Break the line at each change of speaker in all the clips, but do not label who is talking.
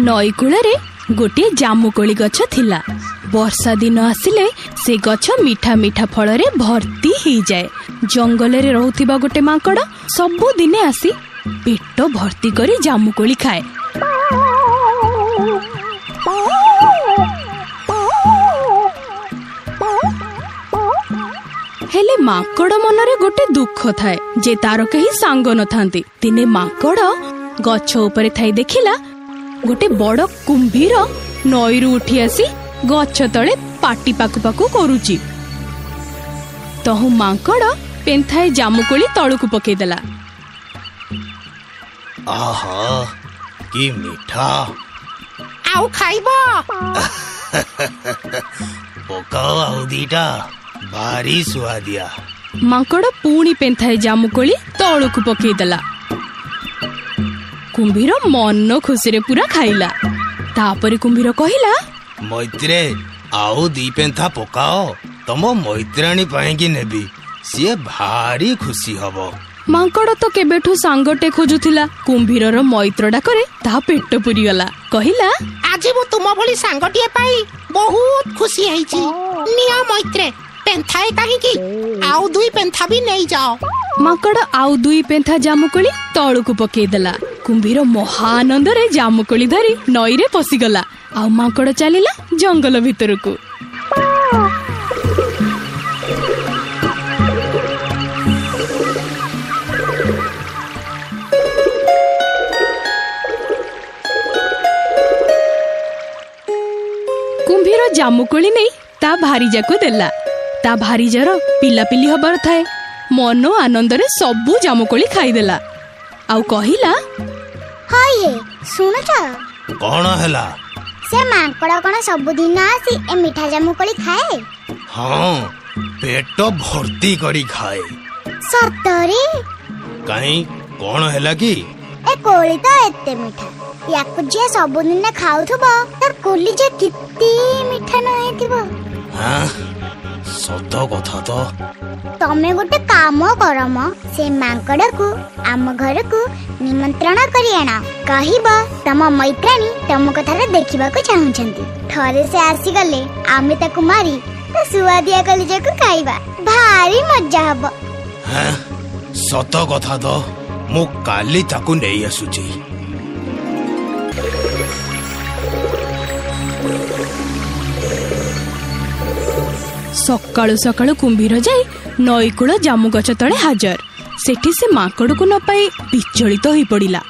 नई कूଳରେ गोटे जामुकोली गछ थिला। वर्षा दिन आसिले से गछ मीठा मीठा फल भर्ती हो जाए। जंगल रे रहउथिबा गोटे माकड़ सबु दिने आसी पेट भर्ती करी जामुकोली खाए। हेले माकड़ मनरे गोटे दुख थाए जे तार केही सांग न थांती। दिने माकड़ गछ उपरे थाई देखिला गोटे बड़ कुंभीर नईरू उठी आसी गछ तले पाटी पाकु पाकु करूची। तहु माकड़ पेंथाए जामुकोली तळुकु पकेदेला।
आहा की मीठा
आउ खाइबो
पकाओ आउ दीटा भारी सुआदिया।
माकड़ पुणी पेंथाए जामुकोली तळुकु पकेदेला। कुंभीर मन खुशी रे पूरा खाइला। तापरे कुंभीर कहिला
मैत्रे आउ दी पेंथा पकाओ तम मैत्राणी पाएंगी नेबी सिए भारी खुशी हबो।
माकड़ तो केबेठू सांगटे खोजुथिला। कुंभीरर मैत्र डाकरे ता पेट पुरी गला। कहिला
आज मु तुम भली सांगटिए पाई बहुत खुशी हेची। निया मैत्रे पेंथाए काहे की आउ दुई पेंथा भी नहीं जाओ।
माकड़ आउ दुई पेंथा जामुकोली तळुकु पकेदेला। कुंभीर महानंद रे जामुकोली धरी नई रे पसिगला। आउ माकड़ चलिला जंगल भितरकू। कुंभीर जामुकोली नहीं ता भारीजाकू देला। ता भारीजार पिलापिली हबार थाए। मन आनंद रे सबु जामुकोली खाईदेला। आउ कहिला
हाय सुनछ
कौन हैला
से माकड़ कोन सब दिन आसी ए मीठा जामुकोली खाए।
हाँ पेट भर्ती करी खाए।
सतरे
कहीं कौन हैला की
ए कोली तो एते मीठा याकु जे सब दिन खाउथबो तर कोली जे किती मीठा न हेतिबो।
हाँ सत कथा तो
तमे गोटे काम करम से माकड़ को आम घर को निमंत्रण करी आना। कहिबा तम मैत्राणी तम कथा रे देखिबा को चाहुछंती। थरे से आसी गले आमे ताकू मारी तो सुआदिया कलिजा को खाइबा भारी मजा हबो।
हाँ सत कथा तो मु काली ताकू नहीं आसुची।
सकाळु सकाळु कुंभीर जाई नई कूल जामु गछ तळे हाजर। सेठी से माकड़ को न पाई विचलित होई पड़िला।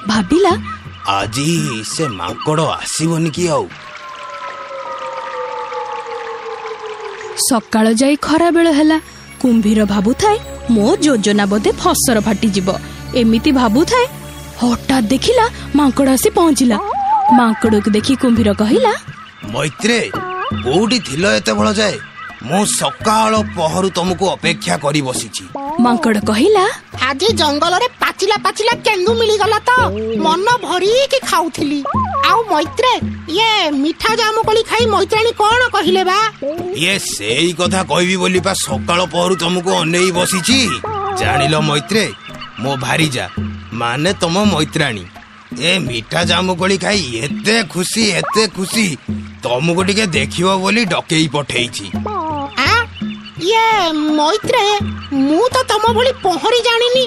भाबिला
आजी से माकड़ आसीबनी कि आउ।
सकाळ जाई खरा बेळ हैला। कुंभीर भाबुथाए मो योजना बोधे फसर फाटी जिवो एमिति भाबुथाए। हठात देखिला माकड़ आसी पहुंचिला। माकड़ को देखि कुंभीर कहिला
मैत्रे कोउडी थिलो एते बळ जाए मु सकाळ पहरु तुमको अपेक्षा करी बसिची।
माकड़ कहिला
आज जंगल रे पाचिला पाचिला केंदु मिली गला तो मन भरी के खाउथिली। आउ मैत्रे ये मीठा जामुकोली खाई मैत्राणी कोन कहिले बा।
ये सेई कथा कहबी बोली पा सकाळ पहरु तुमको अनेई बसिची। जानिलो मैत्रे मो भारीजा माने तुम मैत्राणी ए मीठा जामुकोली खाई एते खुशी तुमको टिके देखिबो बोली डकेई पठेईची।
ये मैत्रे मु तो तम भली पहरी जानिनी।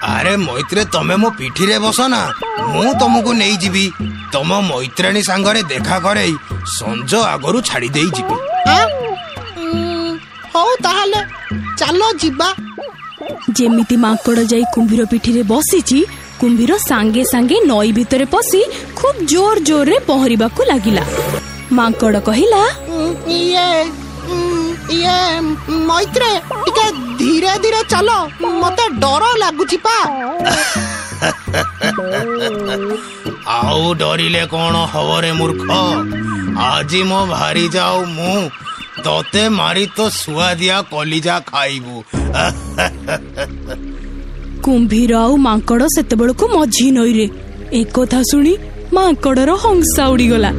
अरे मैत्रे तमे मो पिठी रे बस ना मु तुमको नहीं जीवी। तम मैत्राणी सांगरे देखा करे संज आगरु छाड़ी देई जीवी।
हो ताहले चलो जिबा।
जेमिति माकड़ जाई कुंभीर पिठी रे बसिची कुंभीर सांगे सांगे नई भितरे पसी खूब जोर जोर रे पहरिबाकू लागिला। माकड़ कहिला
ये मैत्रे टिके धीरे धीरे चलो मते डर लागुची पा।
आउ डरिले कौन हवरे मूर्ख आजी मो भारी जाऊ मु तोते मारी तो सुआदिया कलिजा खाइबू।
कुंभीर आउ माकड़ सेते बेलको मझी नई रे एक कथा सुनी माकड़र हंसा उड़ी गला।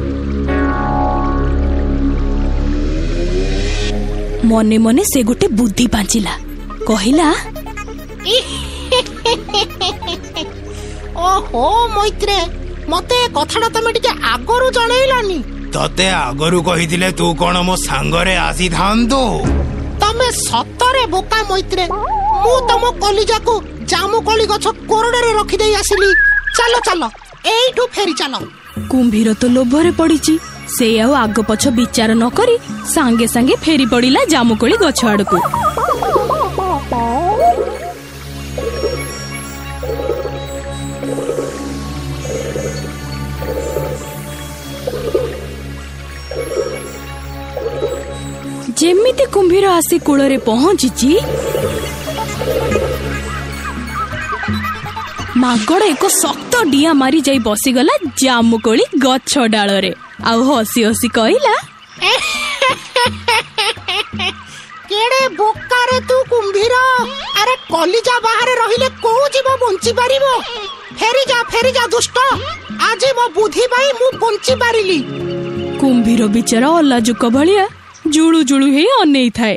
मने मने से गोटे बुद्धि पांचिला। कहिला
ओहो मैत्रे ମତେ କଥାଟା ତମେ ଟିକେ ଆଗରୁ ଜଣେଇଲନି।
ତତେ ଆଗରୁ କହିଥିଲେ ତୁ କଣ ମୋ ସାଙ୍ଗରେ ଆସିଥାନ୍ତୁ?
ତମେ ସତରେ ବୋକା ମୈତ୍ରେ। ମୁଁ ତମ କଲିଜାକୁ ଜାମୁକୋଳି ଗଛ କୋରଡ଼ରେ ରଖିଦେଇ ଆସିଲି। ଚାଲ ଚାଲ ଏଇଠୁ ଫେରି ଚାଲ।
କୁମ୍ଭୀର ତ ଲୋଭରେ ପଡିଛି। ସେ ଆଉ ଆଗ ପଛ ବିଚାର ନ କରି ସାଙ୍ଗେ ସାଙ୍ଗେ ଫେରି ପଡିଲା ଜାମୁକୋଳି ଗଛ ଆଡକୁ। ଯେମିତି କୁମ୍ଭୀର ଆସି କୂଳରେ ପହଞ୍ଚିଛି, ମାଙ୍କଡ ଏକ ଶକ୍ତ ଡିଆଁ ମାରି ଯାଇ ବସିଗଲା ଜାମୁକୋଳି ଗଛ ଡାଳରେ। ଆଉ ହସି ହସି କହିଲା,
କେଡେ ବୋକାରେ ତୁ କୁମ୍ଭୀର। ଆରେ କଲିଜା ବାହାରେ ରହିଲେ କୋଉ ଜୀବ ବଞ୍ଚି ପାରିବ? ଫେରିଯା ଦୁଷ୍ଟ। ଆଜି ମୋ ବୁଦ୍ଧି ପାଇଁ ମୁଁ ବଞ୍ଚି ପାରିଲି।
କୁମ୍ଭୀର ବିଚାରା ଅଲାଜୁକ ଭଳିଆ ଜୁଳୁ ଜୁଳୁ ହେଇ ଅନେଇଥାଏ।